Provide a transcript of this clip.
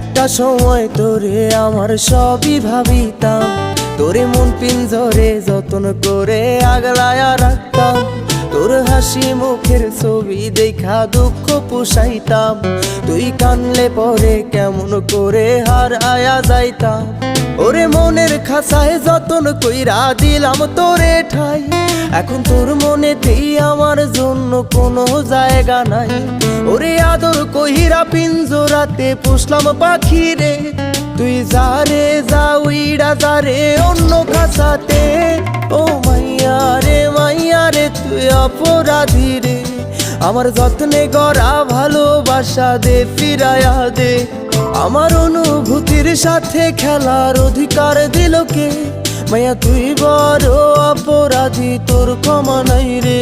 একটা সময় তোরে আমার সবই ভাবিতাম, তোরে মন পিঞ্জরে যতন করে আগলায়া রাখতাম। তোর হাসি মুখের ছবি দেখা দুঃখ পুষাইতাম, তুই কানলে পরে কেমন করে হারায়া যাইতাম। ওরে মনের খাঁচায় যতন কইরা দিলাম তোরে ঠাই, এখন তোর মনেতেই আমার জন্য কোনো জায়গা নাই। ওরে আদর কইরা পিঞ্জরাতে পুষলাম পাখি রে, তুই যারে যা উইড়া যারে অন্য খাঁচাতে। ও মাইয়া রে তুই অপরাধী রে, আমার যত্নে গড়া ভালোবাসা দে ফিরায়া দে। আমার অনুভূতির সাথে খেলার অধিকার দিল কে? মাইয়া তুই বড় অপরাধী, তোর ক্ষমা নাই রে।